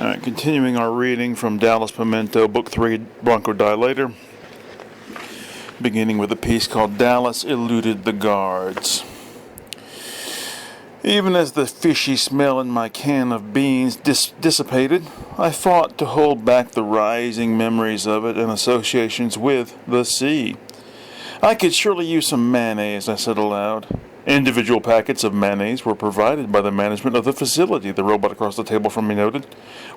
Continuing our reading from Dallas Pimiento, Book 3, Bronchodilator, beginning with a piece called Dallas Eluded the Guards. Even as the fishy smell in my can of beans dissipated, I fought to hold back the rising memories of it and associations with the sea. I could surely use some mayonnaise, I said aloud. Individual packets of mayonnaise were provided by the management of the facility, the robot across the table from me noted.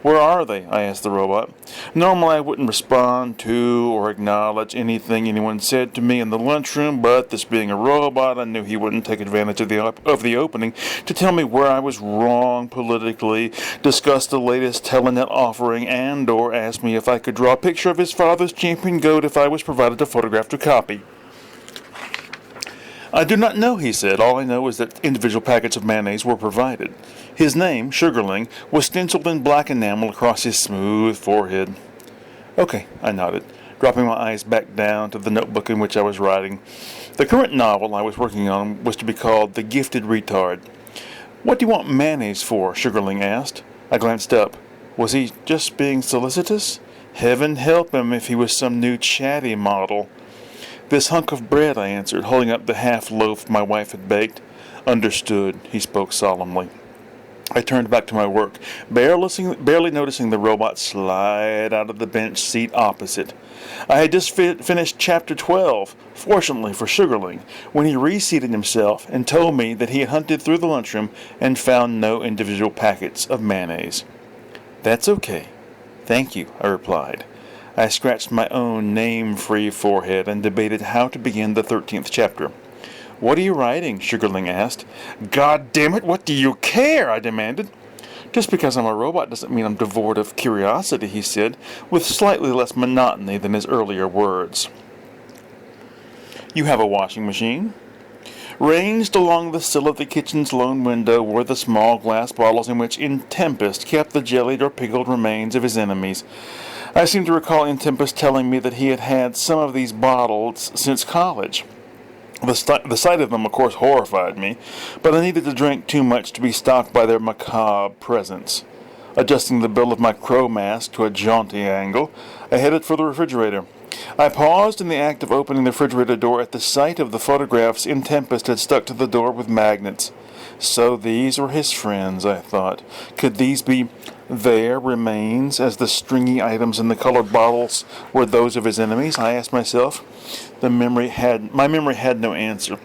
Where are they? I asked the robot. Normally I wouldn't respond to or acknowledge anything anyone said to me in the lunchroom, but this being a robot, I knew he wouldn't take advantage of the opening to tell me where I was wrong politically, discuss the latest Telenet offering, and or ask me if I could draw a picture of his father's champion goat if I was provided a photographed copy. I do not know, he said. All I know is that individual packets of mayonnaise were provided. His name, Sugarling, was stenciled in black enamel across his smooth forehead. Okay, I nodded, dropping my eyes back down to the notebook in which I was writing. The current novel I was working on was to be called The Gifted Retard. What do you want mayonnaise for? Sugarling asked. I glanced up. Was he just being solicitous? Heaven help him if he was some new chatty model. This hunk of bread, I answered, holding up the half loaf my wife had baked. Understood, he spoke solemnly. I turned back to my work, barely noticing the robot slide out of the bench seat opposite. I had just finished Chapter 12, fortunately for Sugarling, when he reseated himself and told me that he had hunted through the lunchroom and found no individual packets of mayonnaise. That's okay. Thank you, I replied. I scratched my own name-free forehead and debated how to begin the 13th chapter. What are you writing? Sugarling asked. God damn it, what do you care? I demanded. Just because I'm a robot doesn't mean I'm devoid of curiosity, he said, with slightly less monotony than his earlier words. You have a washing machine? Ranged along the sill of the kitchen's lone window were the small glass bottles in which Intempest kept the jellied or pickled remains of his enemies. I seem to recall Intempest telling me that he had had some of these bottles since college. The sight of them, of course, horrified me, but I needed to drink too much to be stalked by their macabre presence. Adjusting the bill of my crow mask to a jaunty angle, I headed for the refrigerator. I paused in the act of opening the refrigerator door at the sight of the photographs Intempest had stuck to the door with magnets. So these were his friends, I thought. Could these be their remains, as the stringy items in the colored bottles were those of his enemies? I asked myself. My memory had no answer,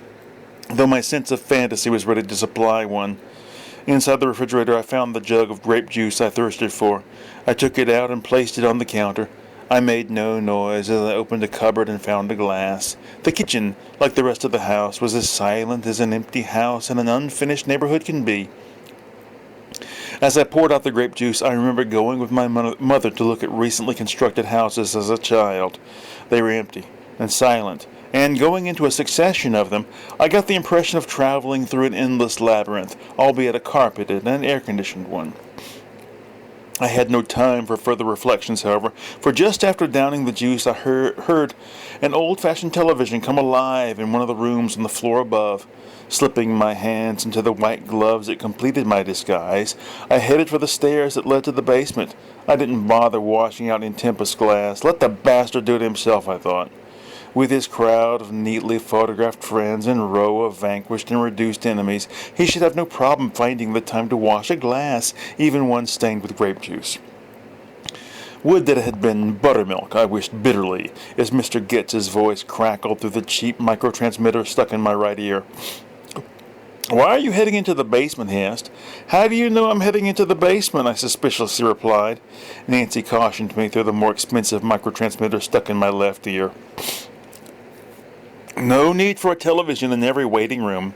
though my sense of fantasy was ready to supply one. Inside the refrigerator I found the jug of grape juice I thirsted for. I took it out and placed it on the counter. I made no noise as I opened a cupboard and found a glass. The kitchen, like the rest of the house, was as silent as an empty house in an unfinished neighborhood can be. As I poured out the grape juice, I remember going with my mother to look at recently constructed houses as a child. They were empty and silent, and going into a succession of them, I got the impression of traveling through an endless labyrinth, albeit a carpeted and air-conditioned one. I had no time for further reflections, however, for just after downing the juice I heard an old-fashioned television come alive in one of the rooms on the floor above. Slipping my hands into the white gloves that completed my disguise, I headed for the stairs that led to the basement. I didn't bother washing out Intempest's glass. Let the bastard do it himself, I thought. With his crowd of neatly photographed friends and row of vanquished and reduced enemies, he should have no problem finding the time to wash a glass, even one stained with grape juice. Would that it had been buttermilk, I wished bitterly, as Mr. Getz's voice crackled through the cheap microtransmitter stuck in my right ear. Why are you heading into the basement, he asked. How do you know I'm heading into the basement, I suspiciously replied. Nancy cautioned me through the more expensive microtransmitter stuck in my left ear. No need for a television in every waiting room.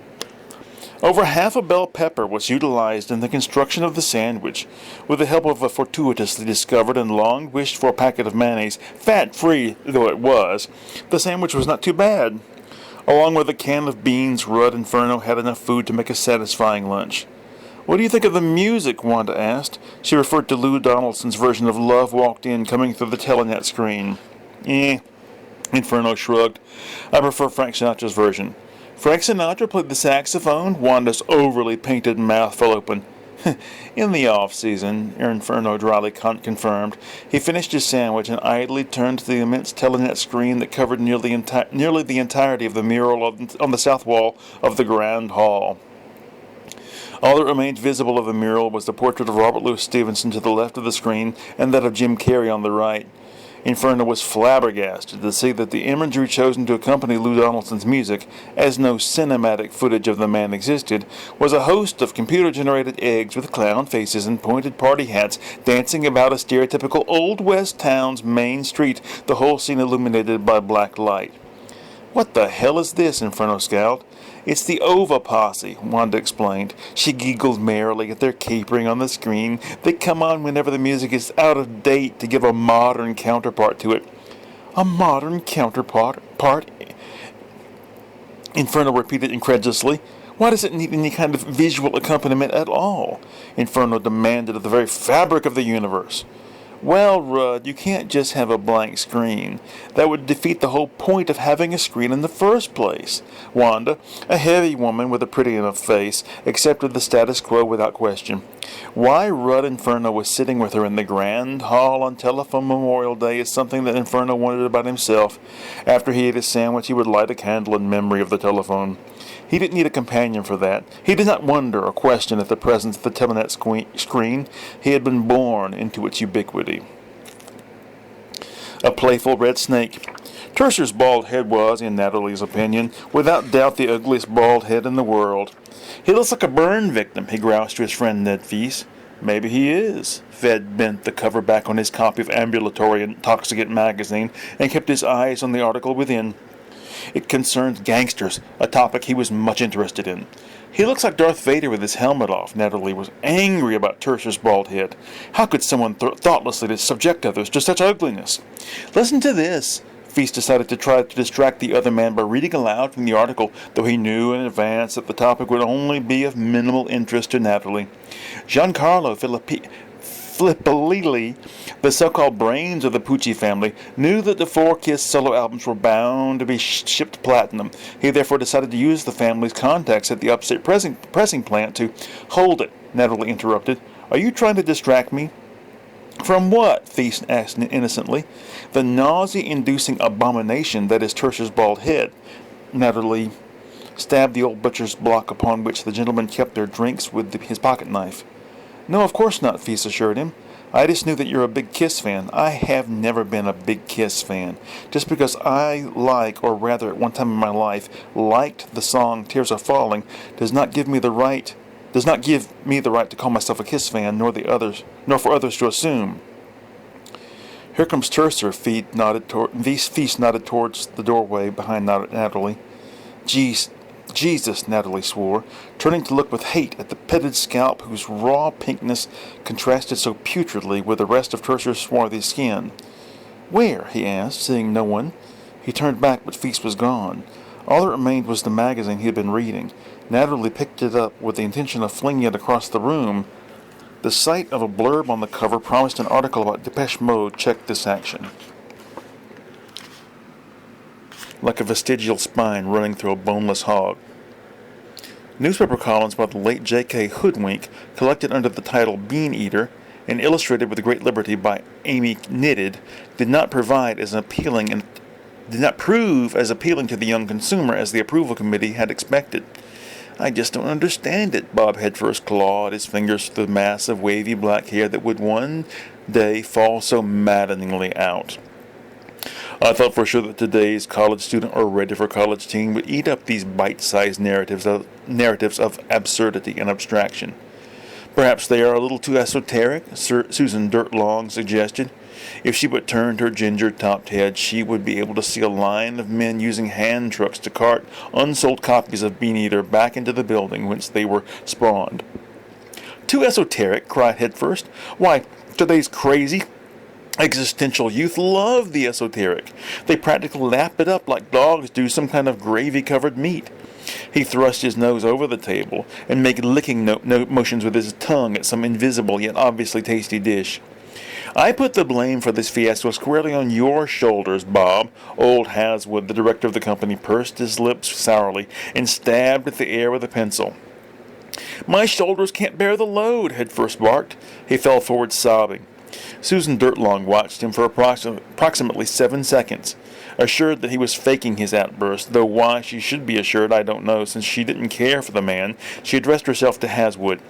Over half a bell pepper was utilized in the construction of the sandwich. With the help of a fortuitously discovered and long wished-for packet of mayonnaise, fat-free though it was, the sandwich was not too bad. Along with a can of beans, Rudd Inferno had enough food to make a satisfying lunch. What do you think of the music? Wanda asked. She referred to Lou Donaldson's version of Love Walked In coming through the Telenet screen. Inferno shrugged. I prefer Frank Sinatra's version. Frank Sinatra played the saxophone? Wanda's overly painted mouth fell open. In the off-season, Inferno dryly confirmed. He finished his sandwich and idly turned to the immense telenet screen that covered nearly the entirety of the mural on the south wall of the Grand Hall. All that remained visible of the mural was the portrait of Robert Louis Stevenson to the left of the screen and that of Jim Carrey on the right. Inferno was flabbergasted to see that the imagery chosen to accompany Lou Donaldson's music, as no cinematic footage of the man existed, was a host of computer-generated eggs with clown faces and pointed party hats dancing about a stereotypical Old West town's main street, the whole scene illuminated by black light. "What the hell is this?" Inferno scowled. "It's the Ova Posse," Wanda explained. She giggled merrily at their capering on the screen. They come on whenever the music is out of date to give a modern counterpart to it. "A modern counterpart?" Inferno repeated incredulously. "Why does it need any kind of visual accompaniment at all?" Inferno demanded of the very fabric of the universe. "Well, Rudd, you can't just have a blank screen. That would defeat the whole point of having a screen in the first place." Wanda, a heavy woman with a pretty enough face, accepted the status quo without question. Why Rudd Inferno was sitting with her in the Grand Hall on Telephone Memorial Day is something that Inferno wondered about himself. After he ate his sandwich, he would light a candle in memory of the telephone. He didn't need a companion for that. He did not wonder or question at the presence of the telenet screen. He had been born into its ubiquity. A playful red snake. Tercer's bald head was, in Natalie's opinion, without doubt the ugliest bald head in the world. "He looks like a burn victim," he groused to his friend Ned Feast. "Maybe he is." Fed bent the cover back on his copy of Ambulatory Intoxicant magazine and kept his eyes on the article within. It concerned gangsters, a topic he was much interested in. "He looks like Darth Vader with his helmet off." Natalie was angry about Tercer's bald head. How could someone thoughtlessly subject others to such ugliness? "Listen to this." Feast decided to try to distract the other man by reading aloud from the article, though he knew in advance that the topic would only be of minimal interest to Natalie. Giancarlo Filippelli, the so-called brains of the Pucci family, knew that the four Kiss solo albums were bound to be shipped platinum. He therefore decided to use the family's contacts at the upstate pressing plant to... "Hold it," Natalie interrupted. "Are you trying to distract me?" "From what?" Feast asked innocently. "The nausea-inducing abomination that is Tercer's bald head." Natalie stabbed the old butcher's block upon which the gentlemen kept their drinks with his pocket knife. "No, of course not," Feast assured him. "I just knew that you're a big Kiss fan." "I have never been a big Kiss fan. Just because I like, or rather at one time in my life, liked the song Tears Are Falling, does not give me the right to call myself a Kiss fan, nor for others to assume." "Here comes Tercer," Feast nodded towards the doorway behind Natalie. "Jesus," Natalie swore, turning to look with hate at the pitted scalp whose raw pinkness contrasted so putridly with the rest of Tercer's swarthy skin. "Where?" he asked, seeing no one. He turned back, but Feast was gone. All that remained was the magazine he had been reading. Natalie picked it up with the intention of flinging it across the room. The sight of a blurb on the cover promised an article about Depeche Mode checked this action. Like a vestigial spine running through a boneless hog. Newspaper columns by the late J.K. Hoodwink, collected under the title Bean Eater and illustrated with great liberty by Amy Knitted, did not prove as appealing to the young consumer as the approval committee had expected. "I just don't understand it." Bob Headfirst clawed his fingers through the mass of wavy black hair that would one day fall so maddeningly out. "I thought for sure that today's college student or ready for college teen would eat up these bite-sized narratives of absurdity and abstraction." "Perhaps they are a little too esoteric," Susan Dirtlong suggested. If she but turned her ginger-topped head, she would be able to see a line of men using hand trucks to cart unsold copies of Bean Eater back into the building whence they were spawned. "Too esoteric?" cried Headfirst. "Why, today's crazy existential youth love the esoteric. They practically lap it up like dogs do some kind of gravy-covered meat." He thrust his nose over the table and made licking motions with his tongue at some invisible yet obviously tasty dish. "I put the blame for this fiasco squarely on your shoulders, Bob." Old Haswood, the director of the company, pursed his lips sourly and stabbed at the air with a pencil. My shoulders can't bear the load, Headfirst barked. He fell forward sobbing. Susan Dirtlong watched him for approximately 7 seconds, assured that he was faking his outburst, though why she should be assured I don't know, since she didn't care for the man. She addressed herself to Haswood.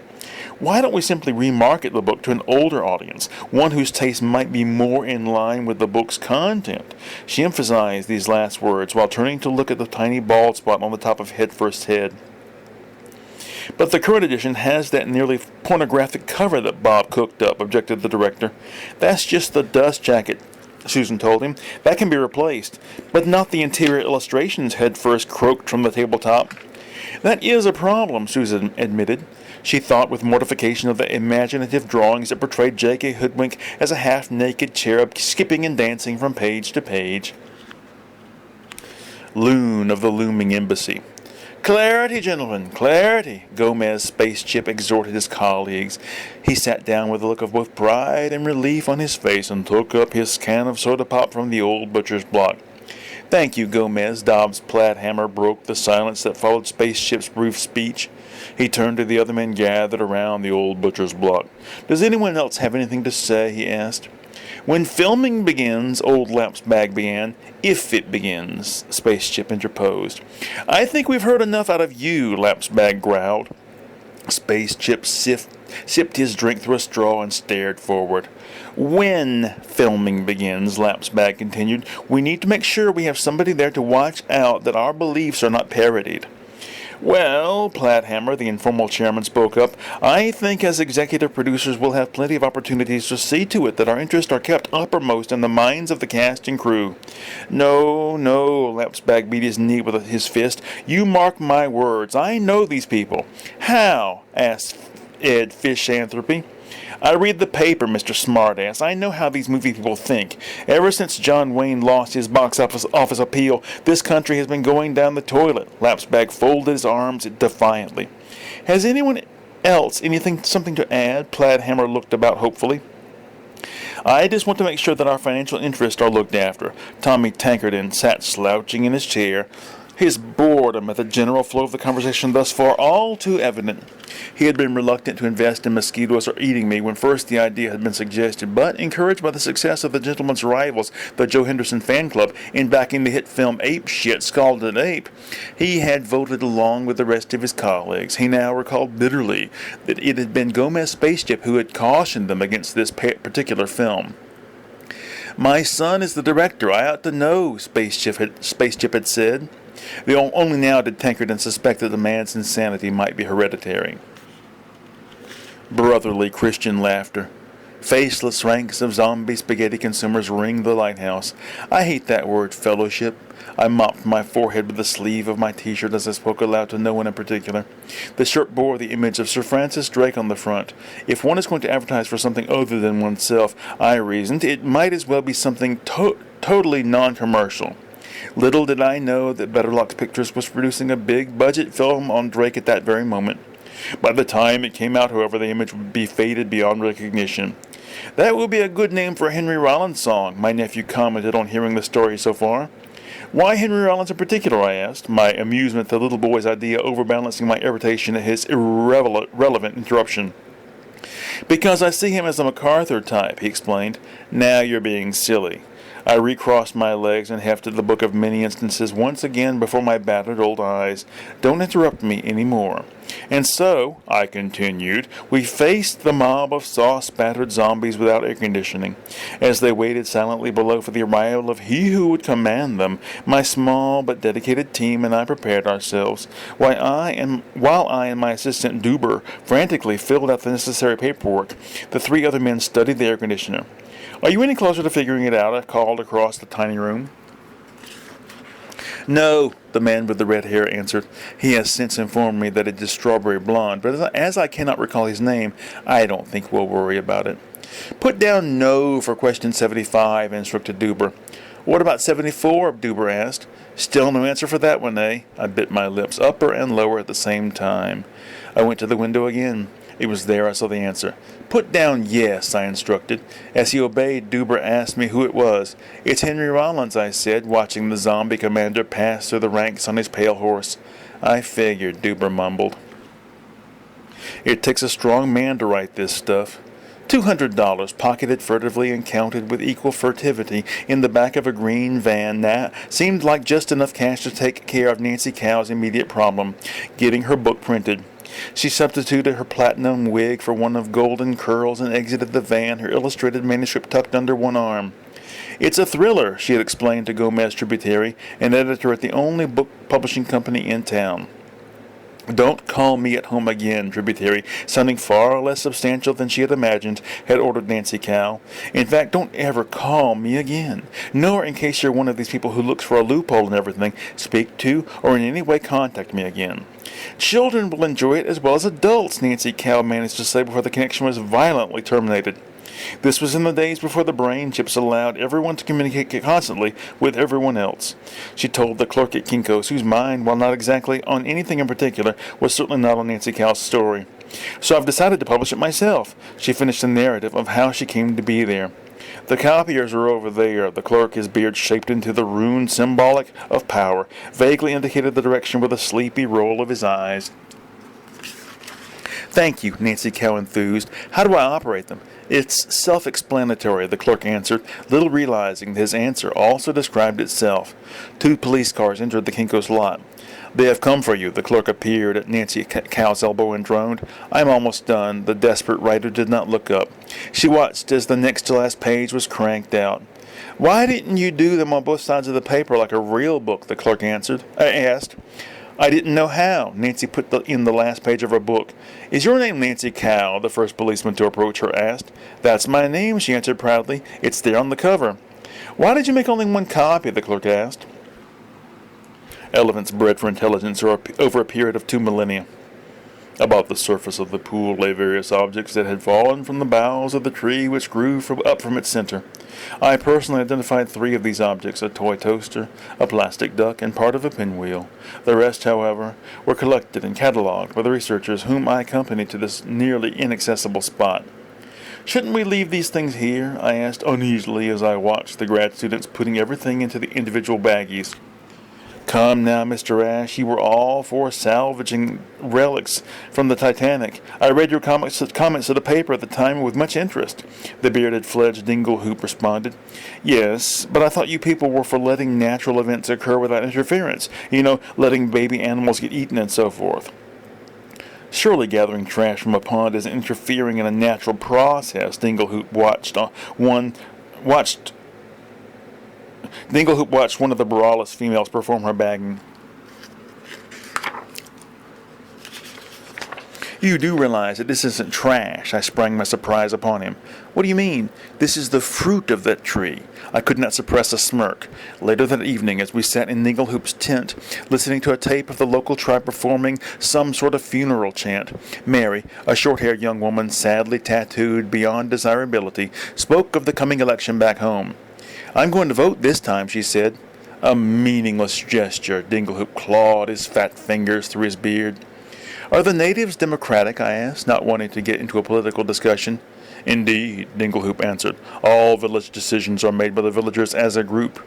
Why don't we simply remarket the book to an older audience, one whose taste might be more in line with the book's content? She emphasized these last words while turning to look at the tiny bald spot on the top of Headfirst's head. But the current edition has that nearly pornographic cover that Bob cooked up, objected the director. That's just the dust jacket, Susan told him. That can be replaced, but not the interior illustrations, Headfirst croaked from the tabletop. That is a problem, Susan admitted. She thought with mortification of the imaginative drawings that portrayed J.K. Hoodwink as a half-naked cherub skipping and dancing from page to page. Loon of the looming embassy. Clarity, gentlemen, clarity, Gomez Spaceship exhorted his colleagues. He sat down with a look of both pride and relief on his face and took up his can of soda pop from the old butcher's block. Thank you, Gomez. Dobbs' plaid hammer broke the silence that followed Spaceship's brief speech. He turned to the other men gathered around the old butcher's block. Does anyone else have anything to say? He asked. When filming begins, old Lapsbag began. If it begins, Spaceship interposed. I think we've heard enough out of you, Lapsbag growled. Spaceship sipped his drink through a straw and stared forward. When filming begins, Lapsbag continued, we need to make sure we have somebody there to watch out that our beliefs are not parodied. Well, Platthammer, the informal chairman, spoke up, I think as executive producers we'll have plenty of opportunities to see to it that our interests are kept uppermost in the minds of the cast and crew. No, Lapsbag beat his knee with his fist. You mark my words. I know these people. How? Asked Ed Fishanthropy. I read the paper, Mr. Smartass. I know how these movie people think. Ever since John Wayne lost his box office appeal, this country has been going down the toilet. Lapsbag folded his arms defiantly. Has anyone else something to add? Plaidhammer looked about hopefully. I just want to make sure that our financial interests are looked after. Tommy Tankerton sat slouching in his chair, his boredom at the general flow of the conversation thus far all too evident. He had been reluctant to invest in mosquitoes or eating me when first the idea had been suggested, but encouraged by the success of the Gentleman's Rivals, the Joe Henderson fan club, in backing the hit film Ape Shit, Scalded Ape, he had voted along with the rest of his colleagues. He now recalled bitterly that it had been Gomez Spaceship who had cautioned them against this particular film. My son is the director. I ought to know, Spaceship had said. Only now did Tankerton suspect that the man's insanity might be hereditary. Brotherly Christian laughter. Faceless ranks of zombie spaghetti consumers ringed the lighthouse. I hate that word, fellowship. I mopped my forehead with the sleeve of my t-shirt as I spoke aloud to no one in particular. The shirt bore the image of Sir Francis Drake on the front. If one is going to advertise for something other than oneself, I reasoned, it might as well be something totally non-commercial. Little did I know that Betterlocks Pictures was producing a big-budget film on Drake at that very moment. By the time it came out, however, the image would be faded beyond recognition. That would be a good name for a Henry Rollins song, my nephew commented on hearing the story so far. Why Henry Rollins in particular, I asked, my amusement at the little boy's idea overbalancing my irritation at his irrelevant interruption. Because I see him as a MacArthur type, he explained. Now you're being silly. I recrossed my legs and hefted the book of many instances once again before my battered old eyes. Don't interrupt me any more. And so, I continued, we faced the mob of sauce-spattered zombies without air conditioning. As they waited silently below for the arrival of he who would command them, my small but dedicated team and I prepared ourselves, while I and my assistant Duber frantically filled out the necessary paperwork. The three other men studied the air conditioner. Are you any closer to figuring it out? I called across the tiny room. No, the man with the red hair answered. He has since informed me that it is strawberry blonde, but as I cannot recall his name, I don't think we'll worry about it. Put down no for question 75, instructed Duber. What about 74? Duber asked. Still no answer for that one, eh? I bit my lips, upper and lower at the same time. I went to the window again. It was there I saw the answer. Put down yes, I instructed. As he obeyed, Duber asked me who it was. It's Henry Rollins, I said, watching the zombie commander pass through the ranks on his pale horse. I figured, Duber mumbled. It takes a strong man to write this stuff. $200 pocketed furtively and counted with equal furtivity in the back of a green van now seemed like just enough cash to take care of Nancy Cow's immediate problem, getting her book printed. She substituted her platinum wig for one of golden curls and exited the van, her illustrated manuscript tucked under one arm. It's a thriller, she had explained to Gomez Tributary, an editor at the only book publishing company in town. Don't call me at home again, Tributary, sounding far less substantial than she had imagined, had ordered Nancy Cow. In fact, don't ever call me again. Nor, in case you're one of these people who looks for a loophole in everything, speak to or in any way contact me again. Children will enjoy it as well as adults, Nancy Cow managed to say before the connection was violently terminated. This was in the days before the brain chips allowed everyone to communicate constantly with everyone else. She told the clerk at Kinko's, whose mind, while not exactly on anything in particular, was certainly not on Nancy Cow's story. So I've decided to publish it myself. She finished the narrative of how she came to be there. The copiers are over there. The clerk, his beard shaped into the rune symbolic of power, vaguely indicated the direction with a sleepy roll of his eyes. Thank you, Nancy Cow enthused. How do I operate them? It's self-explanatory, the clerk answered, little realizing that his answer also described itself. 2 police cars entered the Kinko's lot. They have come for you. The clerk appeared at Nancy Cow's elbow and droned. I'm almost done. The desperate writer did not look up. She watched as the next to last page was cranked out. Why didn't you do them on both sides of the paper like a real book? The clerk asked. I didn't know how. Nancy put in the last page of her book. Is your name Nancy Cow? The first policeman to approach her asked. That's my name, she answered proudly. It's there on the cover. Why did you make only one copy? The clerk asked. Elephants bred for intelligence over a period of 2 millennia. Above the surface of the pool lay various objects that had fallen from the boughs of the tree which grew up from its center. I personally identified 3 of these objects, a toy toaster, a plastic duck, and part of a pinwheel. The rest, however, were collected and catalogued by the researchers whom I accompanied to this nearly inaccessible spot. Shouldn't we leave these things here? I asked uneasily as I watched the grad students putting everything into the individual baggies. Come now, Mr. Ash, you were all for salvaging relics from the Titanic. I read your comments to the paper at the time with much interest. The bearded-fledged Dinglehoop responded. Yes, but I thought you people were for letting natural events occur without interference. You know, letting baby animals get eaten and so forth. Surely gathering trash from a pond isn't interfering in a natural process, Dinglehoop watched one of the Borealis females perform her bagging. You do realize that this isn't trash, I sprang my surprise upon him. What do you mean? This is the fruit of that tree. I could not suppress a smirk. Later that evening, as we sat in Dinglehoop's tent, listening to a tape of the local tribe performing some sort of funeral chant, Mary, a short-haired young woman sadly tattooed beyond desirability, spoke of the coming election back home. I'm going to vote this time, she said. A meaningless gesture. Dinglehoop clawed his fat fingers through his beard. Are the natives democratic? I asked, not wanting to get into a political discussion. Indeed, Dinglehoop answered. All village decisions are made by the villagers as a group.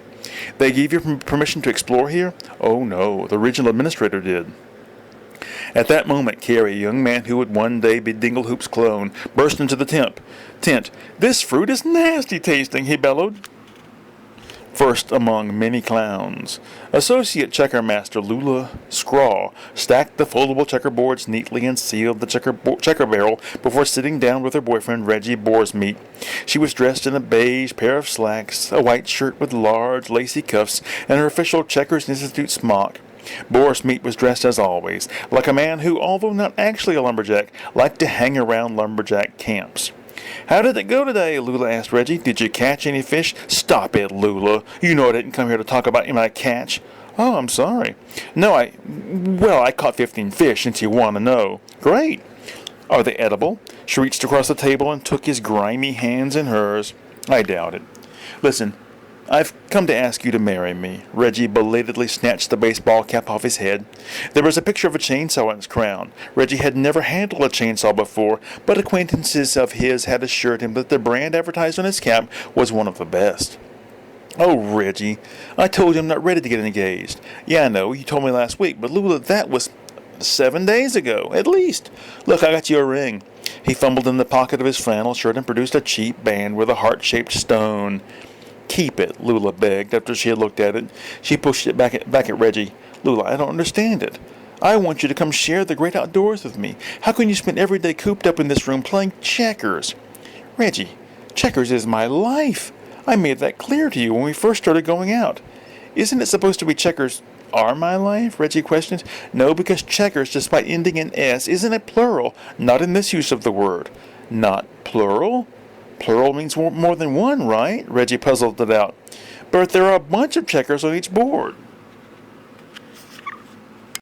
They gave you permission to explore here? Oh no, the regional administrator did. At that moment, Carey, a young man who would one day be Dinglehoop's clone, burst into the tent. This fruit is nasty tasting, he bellowed. First among many clowns, Associate Checkermaster Lula Scraw stacked the foldable checkerboards neatly and sealed the checker barrel before sitting down with her boyfriend Reggie Boarsmeat. She was dressed in a beige pair of slacks, a white shirt with large lacy cuffs, and her official Checkers Institute smock. Boarsmeat was dressed as always, like a man who, although not actually a lumberjack, liked to hang around lumberjack camps. How did it go today? Lula asked Reggie. Did you catch any fish? Stop it, Lula. You know I didn't come here to talk about my catch. Oh, I'm sorry. No, I caught 15 fish since you want to know. Great. Are they edible? She reached across the table and took his grimy hands in hers. I doubt it. Listen, I've come to ask you to marry me. Reggie belatedly snatched the baseball cap off his head. There was a picture of a chainsaw on his crown. Reggie had never handled a chainsaw before, but acquaintances of his had assured him that the brand advertised on his cap was one of the best. Oh, Reggie, I told you I'm not ready to get engaged. Yeah, I know, you told me last week, but Lula, that was... 7 days ago, at least. Look, I got you a ring. He fumbled in the pocket of his flannel shirt and produced a cheap band with a heart-shaped stone. Keep it, Lula begged after she had looked at it. She pushed it back at Reggie. Lula, I don't understand it. I want you to come share the great outdoors with me. How can you spend every day cooped up in this room playing checkers? Reggie, checkers is my life. I made that clear to you when we first started going out. Isn't it supposed to be checkers are my life? Reggie questioned. No, because checkers, despite ending in S, isn't a plural, not in this use of the word. Not plural? Plural means more than one, right? Reggie puzzled it out. But there are a bunch of checkers on each board.